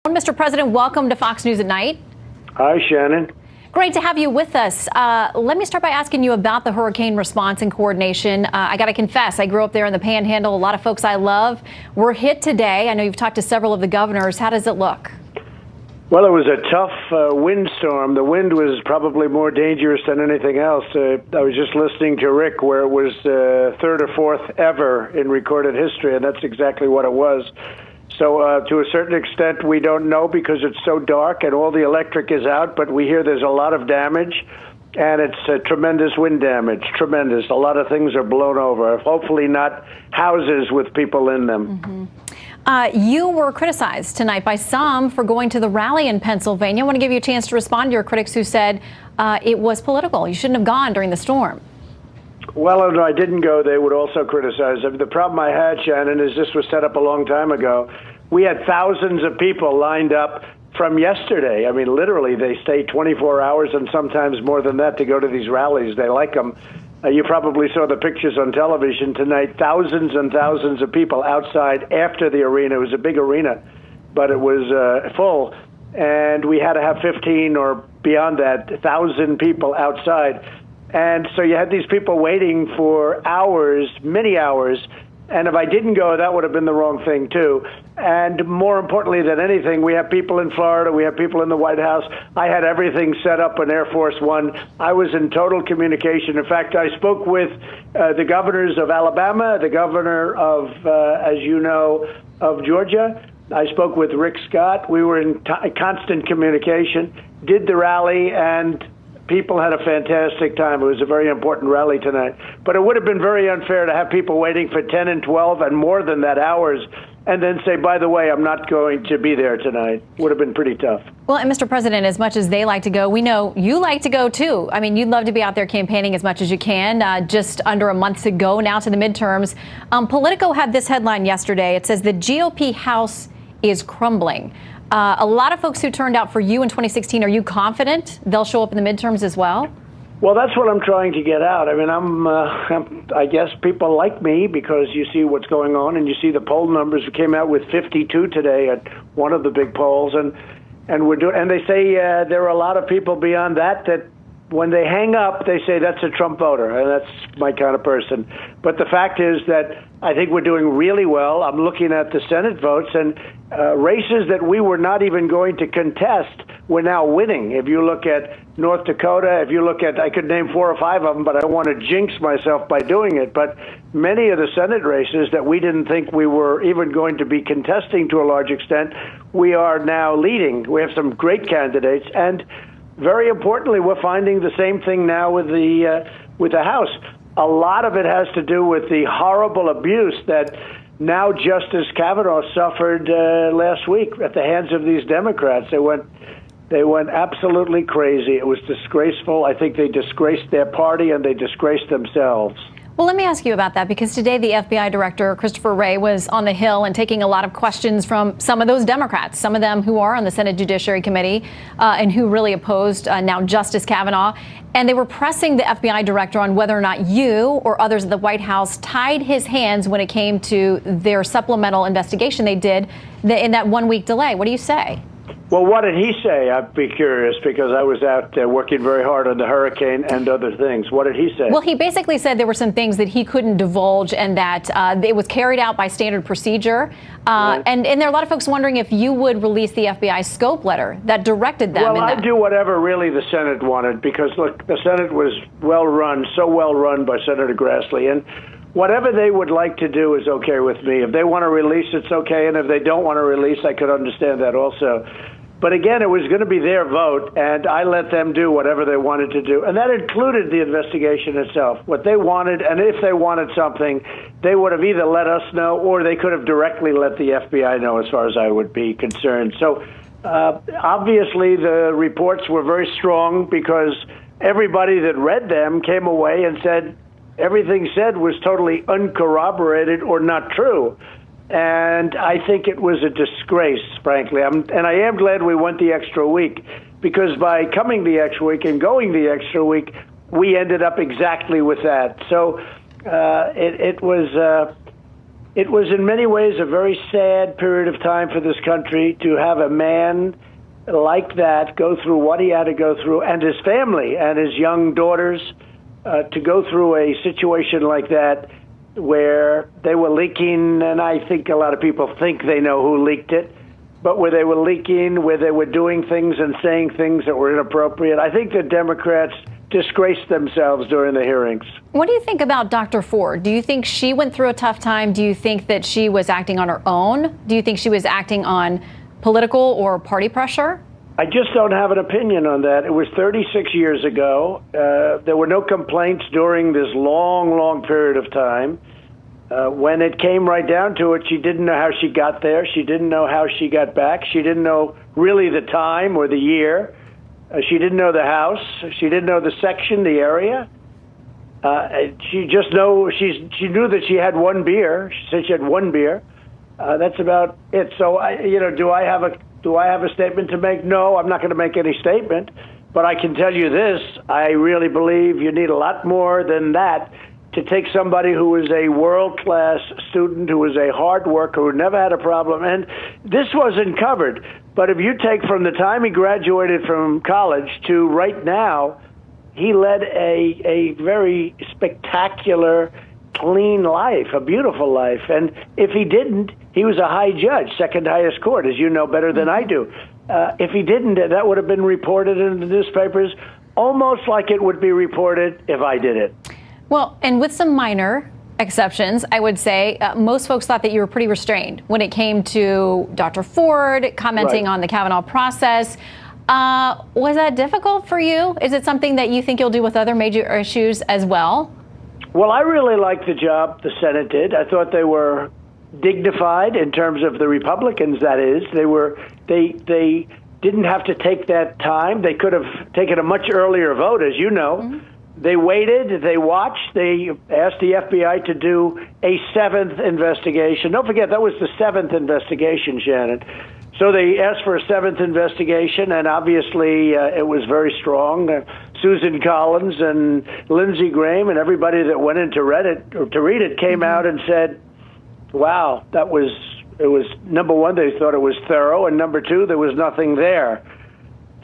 Mr. President, welcome to Fox News at Night. Hi, Shannon. Great to have you with us. Let me start by asking you about the hurricane response and coordination. I got to confess, I grew up there in the Panhandle. A lot of folks I love were hit today. I know you've talked to several of the governors. How does it look? Well, it was a tough windstorm. The wind was probably more dangerous than anything else. I was just listening to Rick where it was third or fourth ever in recorded history, and that's exactly what it was. So to a certain extent, we don't know because it's so dark and all the electric is out, but we hear there's a lot of damage, and it's tremendous wind damage, tremendous. A lot of things are blown over, hopefully not houses with people in them. You were criticized tonight by some for going to the rally in Pennsylvania. I want to give you a chance to respond to your critics who said it was political. You shouldn't have gone during the storm. Well, if I didn't go, they would also criticize. The problem I had, Shannon, is this was set up a long time ago. We had thousands of people lined up from yesterday. I mean, literally, they stay 24 hours and sometimes more than that to go to these rallies. They like them. You probably saw the pictures on television tonight. Thousands and thousands of people outside after the arena. It was a big arena, but it was full. And we had to have 15 or beyond that, 1,000 people outside. And so you had these people waiting for hours, many hours. And if I didn't go, that would have been the wrong thing, too. And more importantly than anything, we have people in Florida. We have people in the White House. I had everything set up in Air Force One. I was in total communication. In fact, I spoke with the governors of Alabama, the governor of, as you know, of Georgia. I spoke with Rick Scott. We were in constant communication, did the rally, and people had a fantastic time. It was a very important rally tonight. But it would have been very unfair to have people waiting for 10 and 12 and more than that hours and then say, by the way, I'm not going to be there tonight. Would have been pretty tough. Well, and Mr. President, as much as they like to go, we know you like to go, too. I mean, you'd love to be out there campaigning as much as you can. Just under a month to go now to the midterms. Politico had this headline yesterday. It says the GOP House is crumbling. A lot of folks who turned out for you in 2016, are you confident they'll show up in the midterms as well? Well, that's what I'm trying to get out. I mean, I guess people like me because you see what's going on and you see the poll numbers. We came out with 52 today at one of the big polls, and we're doing. And they say there are a lot of people beyond that when they hang up, they say that's a Trump voter, and that's my kind of person. But the fact is that I think we're doing really well. I'm looking at the Senate votes, and races that we were not even going to contest, we're now winning. If you look at North Dakota, if you look at, I could name 4 or 5 of them, but I don't want to jinx myself by doing it. But many of the Senate races that we didn't think we were even going to be contesting to a large extent, we are now leading. We have some great candidates, and very importantly, we're finding the same thing now with the House. A lot of it has to do with the horrible abuse that now Justice Kavanaugh suffered last week at the hands of these Democrats. They went absolutely crazy. It was disgraceful. I think they disgraced their party and they disgraced themselves. Well, let me ask you about that, because today the FBI director, Christopher Wray, was on the Hill and taking a lot of questions from some of those Democrats, some of them who are on the Senate Judiciary Committee and who really opposed now Justice Kavanaugh. And they were pressing the FBI director on whether or not you or others at the White House tied his hands when it came to their supplemental investigation they did in that 1-week delay. What do you say? Well, what did he say? I'd be curious, because I was out working very hard on the hurricane and other things. What did he say? Well, he basically said there were some things that he couldn't divulge and that it was carried out by standard procedure. Right. And there are a lot of folks wondering if you would release the FBI scope letter that directed them. Well, I'd do whatever really the Senate wanted, because, look, the Senate was well run, so well run by Senator Grassley. And whatever they would like to do is okay with me. If they want to release, it's okay. And if they don't want to release, I could understand that also. But again, it was going to be their vote, and I let them do whatever they wanted to do. And that included the investigation itself, what they wanted. And if they wanted something, they would have either let us know or they could have directly let the FBI know, as far as I would be concerned. So obviously the reports were very strong, because everybody that read them came away and said everything said was totally uncorroborated or not true. And I think it was a disgrace, frankly. And I am glad we went the extra week, because by coming the extra week and going the extra week, we ended up exactly with that. So it was it was in many ways a very sad period of time for this country to have a man like that go through what he had to go through, and his family and his young daughters to go through a situation like that where they were leaking, and I think a lot of people think they know who leaked it, but where they were leaking, where they were doing things and saying things that were inappropriate. I think the Democrats disgraced themselves during the hearings. What do you think about Dr. Ford? Do you think she went through a tough time? Do you think that she was acting on her own? Do you think she was acting on political or party pressure? I just don't have an opinion on that. It was 36 years ago. There were no complaints during this long, long period of time. When it came right down to it, she didn't know how she got there. She didn't know how she got back. She didn't know really the time or the year. She didn't know the house. She didn't know the section, the area. She knew that she had one beer. She said she had one beer. That's about it. So, do I have a statement to make? No, I'm not going to make any statement. But I can tell you this: I really believe you need a lot more than that to take somebody who was a world-class student, who was a hard worker, who never had a problem. And this wasn't covered. But if you take from the time he graduated from college to right now, he led a very spectacular, clean life, a beautiful life. And if he didn't, he was a high judge, second highest court, as you know better than I do. If he didn't, that would have been reported in the newspapers almost like it would be reported if I did it. Well, and with some minor exceptions, I would say most folks thought that you were pretty restrained when it came to Dr. Ford commenting on the Kavanaugh process. Was that difficult for you? Is it something that you think you'll do with other major issues as well? Well, I really liked the job the Senate did. I thought they were dignified in terms of the Republicans, that is. They didn't have to take that time. They could have taken a much earlier vote, as you know. Mm-hmm. They waited, they watched, they asked the FBI to do a seventh investigation. Don't forget, that was the seventh investigation, Shannon. So they asked for a seventh investigation, and obviously it was very strong. Susan Collins and Lindsey Graham and everybody that went in to read it came out and said, wow, it was, number one, they thought it was thorough, and number two, there was nothing there.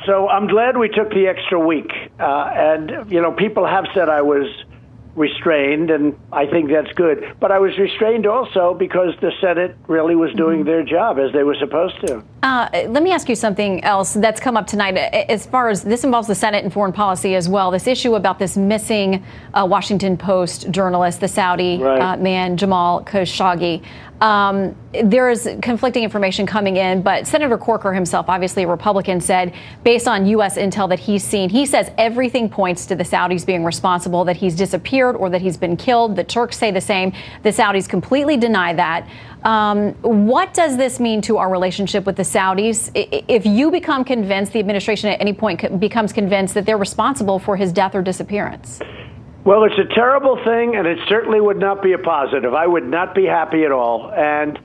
So I'm glad we took the extra week. And, people have said I was restrained, and I think that's good. But I was restrained also because the Senate really was doing their job as they were supposed to. Let me ask you something else that's come up tonight. As far as this involves the Senate and foreign policy as well, this issue about this missing Washington Post journalist, the Saudi man, Jamal Khashoggi. There is conflicting information coming in, but Senator Corker himself, obviously a Republican, said based on U.S. intel that he's seen, he says everything points to the Saudis being responsible, that he's disappeared or that he's been killed. The Turks say the same. The Saudis completely deny that. What does this mean to our relationship with the Saudis? If you become convinced, the administration at any point becomes convinced that they're responsible for his death or disappearance? Well, it's a terrible thing, and it certainly would not be a positive. I would not be happy at all. And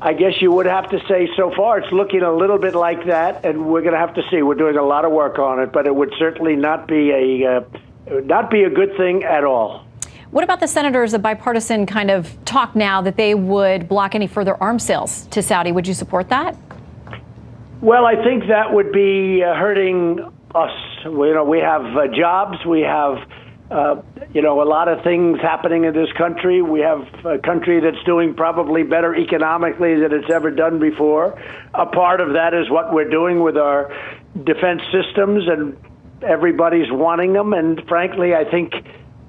I guess you would have to say so far it's looking a little bit like that, and we're going to have to see. We're doing a lot of work on it, but it would certainly not be a good thing at all. What about the senators, a bipartisan kind of talk now that they would block any further arms sales to Saudi? Would you support that? Well, I think that would be hurting us. We have jobs. We have, a lot of things happening in this country. We have a country that's doing probably better economically than it's ever done before. A part of that is what we're doing with our defense systems, and everybody's wanting them. And frankly, I think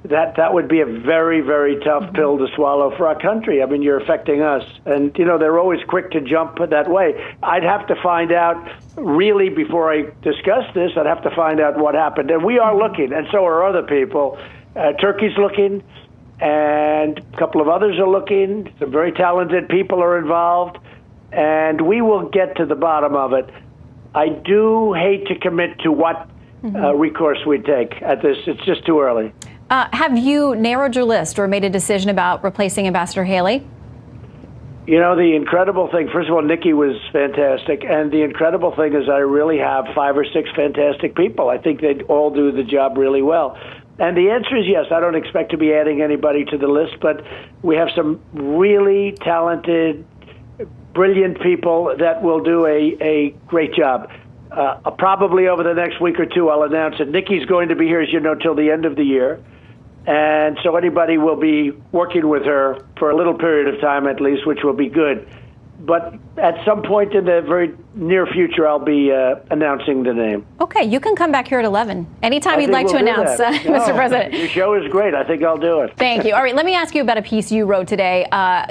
that would be a very, very tough pill to swallow for our country. I mean, you're affecting us. And, they're always quick to jump that way. I'd have to find out, really, before I discuss this, I'd have to find out what happened. And we are looking, and so are other people. Turkey's looking, and a couple of others are looking. Some very talented people are involved, and we will get to the bottom of it. I do hate to commit to what recourse we take at this. It's just too early. Have you narrowed your list or made a decision about replacing Ambassador Haley? The incredible thing, first of all, Nikki was fantastic. And the incredible thing is I really have 5 or 6 fantastic people. I think they'd all do the job really well. And the answer is yes. I don't expect to be adding anybody to the list, but we have some really talented, brilliant people that will do a great job. Probably over the next week or two, I'll announce it. Nikki's going to be here, as you know, till the end of the year. And so anybody will be working with her for a little period of time at least, which will be good. But at some point in the very near future, I'll be announcing the name. Okay, you can come back here at 11. Anytime you'd like to announce, Mr. President. Your show is great. I think I'll do it. Thank you. All right, let me ask you about a piece you wrote today,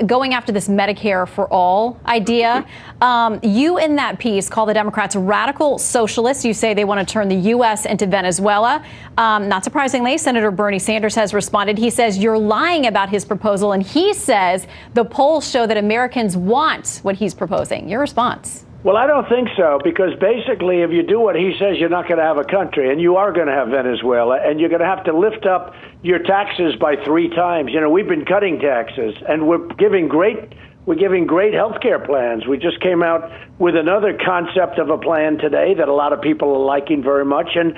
going after this Medicare for all idea. You, in that piece, call the Democrats radical socialists. You say they want to turn the U.S. into Venezuela. Not surprisingly, Senator Bernie Sanders has responded. He says you're lying about his proposal, and he says the polls show that Americans want what he's proposing. Your response? Well, I don't think so, because basically if you do what he says, you're not going to have a country, and you are going to have Venezuela, and you're going to have to lift up your taxes by 3 times. You know, we've been cutting taxes, and we're giving great health care plans. We just came out with another concept of a plan today that a lot of people are liking very much, and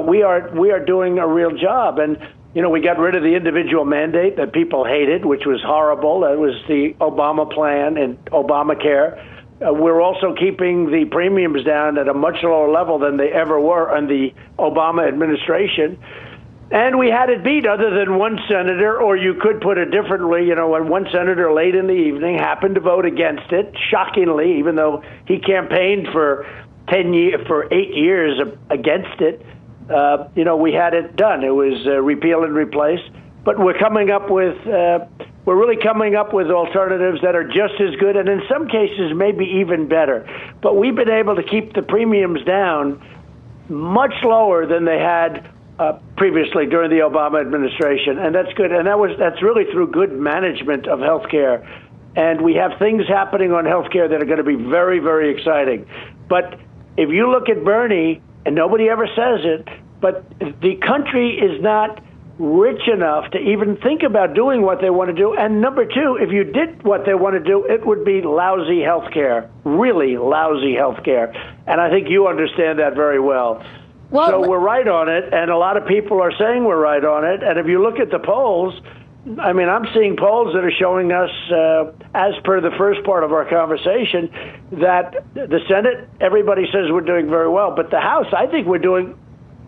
we are doing a real job. And you know, we got rid of the individual mandate that people hated, which was horrible. That was the Obama plan and Obamacare. We're also keeping the premiums down at a much lower level than they ever were under the Obama administration. And we had it beat, other than one senator, or you could put it differently, you know, when one senator late in the evening happened to vote against it, shockingly, even though he campaigned for 8 years against it. You know, we had it done. It was repeal and replace. But we're really coming up with alternatives that are just as good, and in some cases maybe even better. But we've been able to keep the premiums down much lower than they had previously during the Obama administration, and that's good. And that's really through good management of healthcare. And we have things happening on healthcare that are going to be very, very exciting. But if you look at Bernie, and nobody ever says it, but the country is not rich enough to even think about doing what they want to do. And number two, if you did what they want to do, it would be lousy health care, really lousy health care. And I think you understand that very well. So we're right on it, and a lot of people are saying we're right on it. And if you look at the polls, I mean, I'm seeing polls that are showing us, as per the first part of our conversation, that the Senate, everybody says we're doing very well. But the House, I think we're doing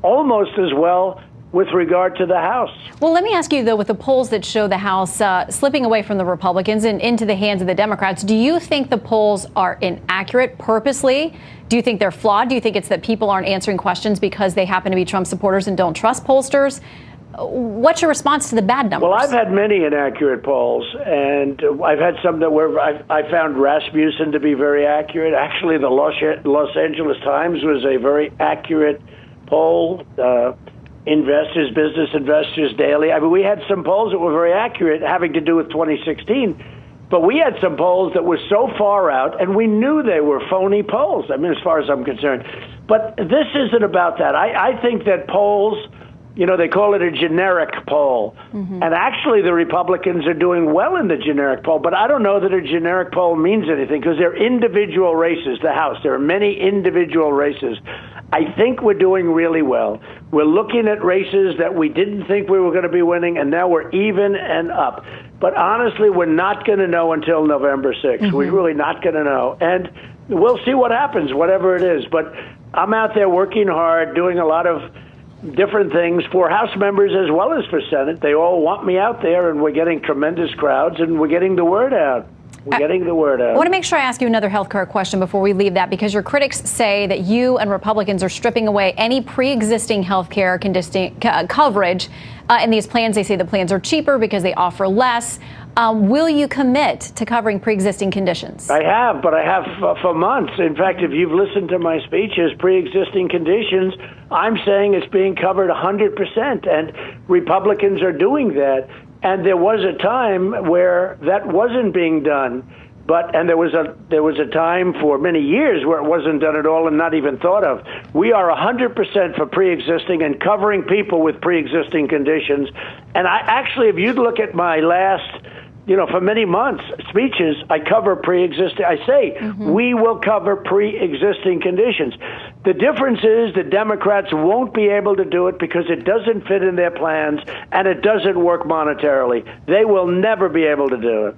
almost as well with regard to the House. Well, let me ask you, though, with the polls that show the House slipping away from the Republicans and into the hands of the Democrats, do you think the polls are inaccurate purposely? Do you think they're flawed? Do you think it's that people aren't answering questions because they happen to be Trump supporters and don't trust pollsters? What's your response to the bad numbers? Well, I've had many inaccurate polls, and I've had some that were, I found Rasmussen to be very accurate. Actually, the Los Angeles Times was a very accurate poll. Business Investors Daily. I mean, we had some polls that were very accurate having to do with 2016, but we had some polls that were so far out, and we knew they were phony polls, I mean, as far as I'm concerned. But this isn't about that. I think that polls, you know, they call it a generic poll. Mm-hmm. And actually the Republicans are doing well in the generic poll, but I don't know that a generic poll means anything because they're individual races, the House. There are many individual races. I think we're doing really well. We're looking at races that we didn't think we were going to be winning, and now we're even and up. But honestly, we're not going to know until November 6th. Mm-hmm. We're really not going to know. And we'll see what happens, whatever it is. But I'm out there working hard, doing a lot of different things for House members as well as for Senate. They all want me out there, and we're getting tremendous crowds, and we're getting the word out. We're getting the word out. I want to make sure I ask you another health care question before we leave that, because your critics say that you and Republicans are stripping away any pre-existing health care coverage in these plans. They say the plans are cheaper because they offer less. Will you commit to covering pre-existing conditions? I have, but I have for months. In fact, if you've listened to my speeches, pre-existing conditions, I'm saying it's being covered 100%, and Republicans are doing that. And there was a time where that wasn't being done, and there was a time for many years where it wasn't done at all and not even thought of. We are 100% for pre-existing and covering people with pre-existing conditions. And I actually, if you'd look at my last, for many months speeches, I cover pre-existing. I say we will cover pre-existing conditions. The difference is the Democrats won't be able to do it because it doesn't fit in their plans and it doesn't work monetarily. They will never be able to do it.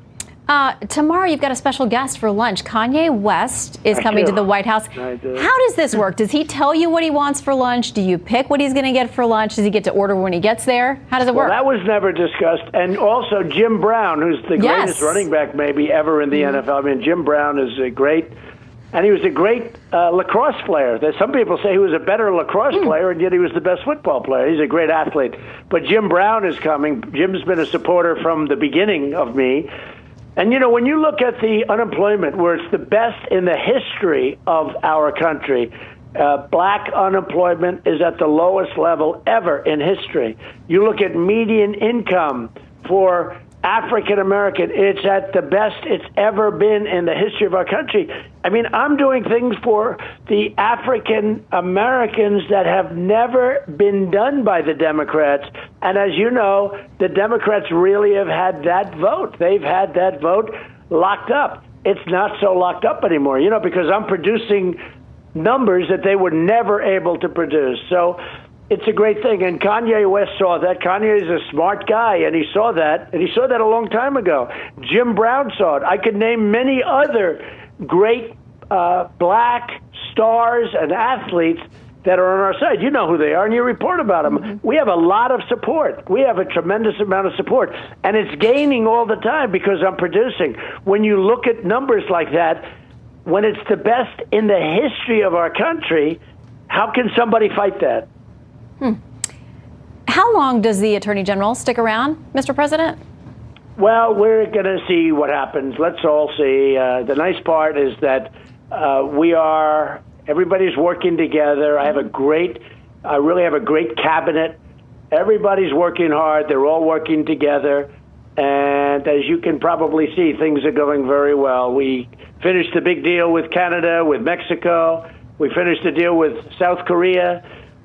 Tomorrow you've got a special guest for lunch. Kanye West is coming to the White House. I do. How does this work? Does he tell you what he wants for lunch? Do you pick what he's going to get for lunch? Does he get to order when he gets there? How does it work? Well, that was never discussed. And also Jim Brown, who's the greatest running back maybe ever in the NFL. I mean, Jim Brown is a great, and he was a great lacrosse player. Some people say he was a better lacrosse player, and yet he was the best football player. He's a great athlete. But Jim Brown is coming. Jim's been a supporter from the beginning of me. And, you know, when you look at the unemployment, where it's the best in the history of our country, black unemployment is at the lowest level ever in history. You look at median income for African American, it's at the best it's ever been in the history of our country. I mean, I'm doing things for the African Americans that have never been done by the Democrats. And as you know, the Democrats really have had that vote. They've had that vote locked up. It's not so locked up anymore, you know, because I'm producing numbers that they were never able to produce. So it's a great thing. And Kanye West saw that. Kanye is a smart guy, and he saw that. And he saw that a long time ago. Jim Brown saw it. I could name many other great black stars and athletes that are on our side. You know who they are, and you report about them. Mm-hmm. We have a lot of support. We have a tremendous amount of support. And it's gaining all the time because I'm producing. When you look at numbers like that, when it's the best in the history of our country, how can somebody fight that? How long does the Attorney General stick around, Mr. President? Well, we're going to see what happens. Let's all see. The nice part is that everybody's working together. I really have a great cabinet. Everybody's working hard. They're all working together. And as you can probably see, things are going very well. We finished the big deal with Canada, with Mexico. We finished the deal with South Korea.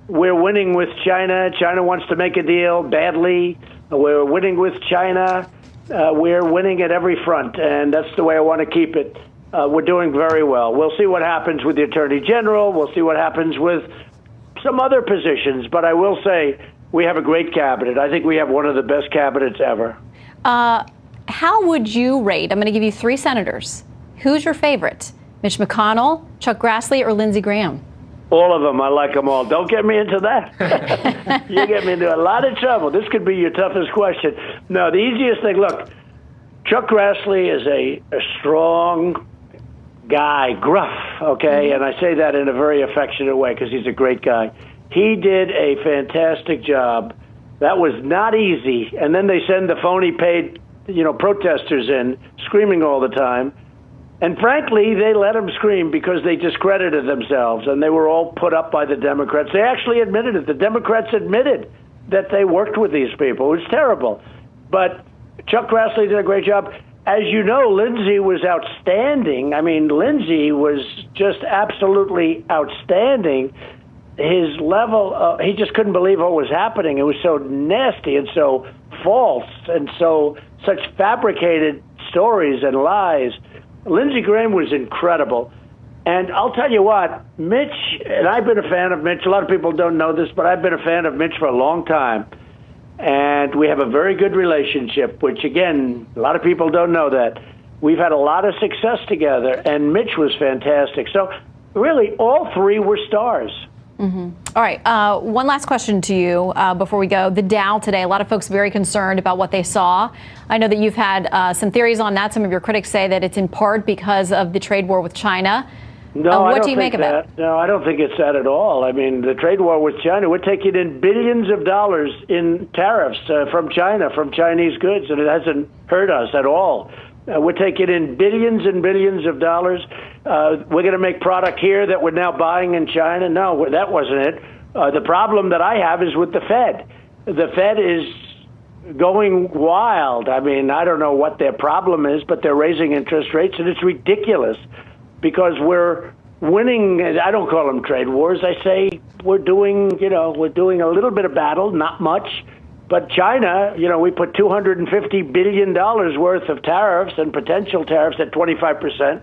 We're winning with China. China wants to make a deal badly. We're winning with China. We're winning at every front, and that's the way I want to keep it. We're doing very well. We'll see what happens with the Attorney General. We'll see what happens with some other positions. But I will say we have a great cabinet. I think we have one of the best cabinets ever. How would you rate? I'm going to give you 3 senators. Who's your favorite? Mitch McConnell, Chuck Grassley, or Lindsey Graham? All of them. I like them all. Don't get me into that. You get me into a lot of trouble. This could be your toughest question. No, the easiest thing, look, Chuck Grassley is a strong guy, gruff, okay? And I say that in a very affectionate way because he's a great guy. He did a fantastic job. That was not easy. And then they send the phony paid, protesters in, screaming all the time. And frankly, they let them scream because they discredited themselves, and they were all put up by the Democrats. They actually admitted it. The Democrats admitted that they worked with these people. It was terrible. But Chuck Grassley did a great job. As you know, Lindsey was outstanding. I mean, Lindsey was just absolutely outstanding. His level, he just couldn't believe what was happening. It was so nasty and so false and such fabricated stories and lies. Lindsey Graham was incredible. And I'll tell you what, Mitch, and I've been a fan of Mitch. A lot of people don't know this, but I've been a fan of Mitch for a long time. And we have a very good relationship, which, again, a lot of people don't know that. We've had a lot of success together, and Mitch was fantastic. So, really, all 3 were stars. Mm-hmm. All right. One last question to you before we go. The Dow today, a lot of folks very concerned about what they saw. I know that you've had some theories on that. Some of your critics say that it's in part because of the trade war with China. No, what do you make of it? No, I don't think it's that at all. I mean, the trade war with China, we're taking in billions of dollars in tariffs from China, from Chinese goods, and it hasn't hurt us at all. We're taking in billions and billions of dollars. We're going to make product here that we're now buying in China. No, that wasn't it. The problem that I have is with the Fed. The Fed is going wild. I mean, I don't know what their problem is, but they're raising interest rates, and it's ridiculous because we're winning. I don't call them trade wars. I say we're doing a little bit of battle, not much. But China, we put $250 billion worth of tariffs and potential tariffs at 25%.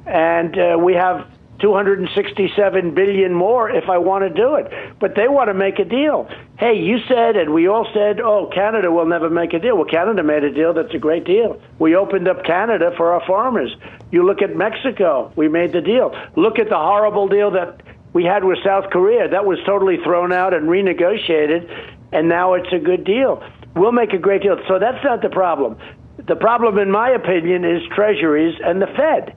And we have $267 billion more if I want to do it. But they want to make a deal. Hey, you said, and we all said, oh, Canada will never make a deal. Well, Canada made a deal. That's a great deal. We opened up Canada for our farmers. You look at Mexico. We made the deal. Look at the horrible deal that we had with South Korea. That was totally thrown out and renegotiated, and now it's a good deal. We'll make a great deal. So that's not the problem. The problem, in my opinion, is Treasuries and the Fed.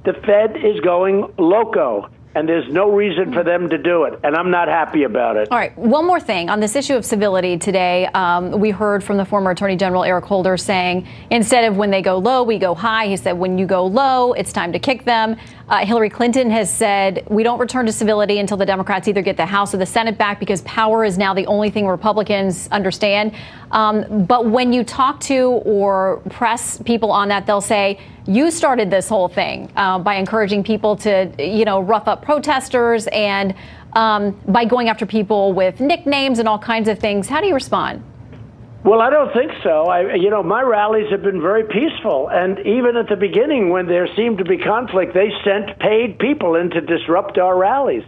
The Fed is going loco, and there's no reason for them to do it, and I'm not happy about it. All right, one more thing on this issue of civility today. We heard from the former Attorney General Eric Holder saying instead of when they go low, we go high. He said when you go low, it's time to kick them. Hillary Clinton has said we don't return to civility until the Democrats either get the House or the Senate back because power is now the only thing Republicans understand. But when you talk to or press people on that, they'll say, you started this whole thing by encouraging people to, rough up protesters and by going after people with nicknames and all kinds of things. How do you respond? Well, I don't think so. My rallies have been very peaceful. And even at the beginning, when there seemed to be conflict, they sent paid people in to disrupt our rallies.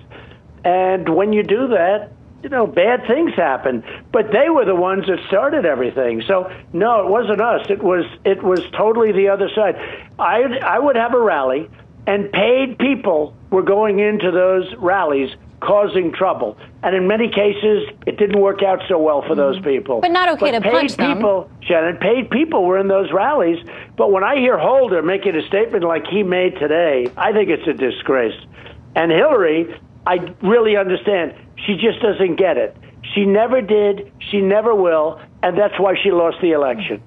And when you do that, bad things happen. But they were the ones that started everything. So, no, it wasn't us. It was totally the other side. I would have a rally, and paid people were going into those rallies causing trouble. And in many cases, it didn't work out so well for those people. But not okay to punch them. Shannon, paid people were in those rallies. But when I hear Holder making a statement like he made today, I think it's a disgrace. And Hillary, I really understand. She just doesn't get it. She never did. She never will. And that's why she lost the election.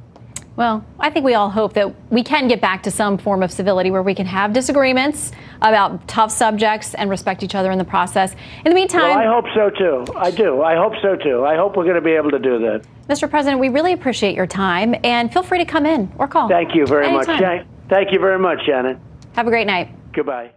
Well, I think we all hope that we can get back to some form of civility where we can have disagreements about tough subjects and respect each other in the process. In the meantime, well, I hope so, too. I do. I hope so, too. I hope we're going to be able to do that. Mr. President, we really appreciate your time, and feel free to come in or call. Thank you very Anytime. much. Thank you very much, Shannon. Have a great night. Goodbye.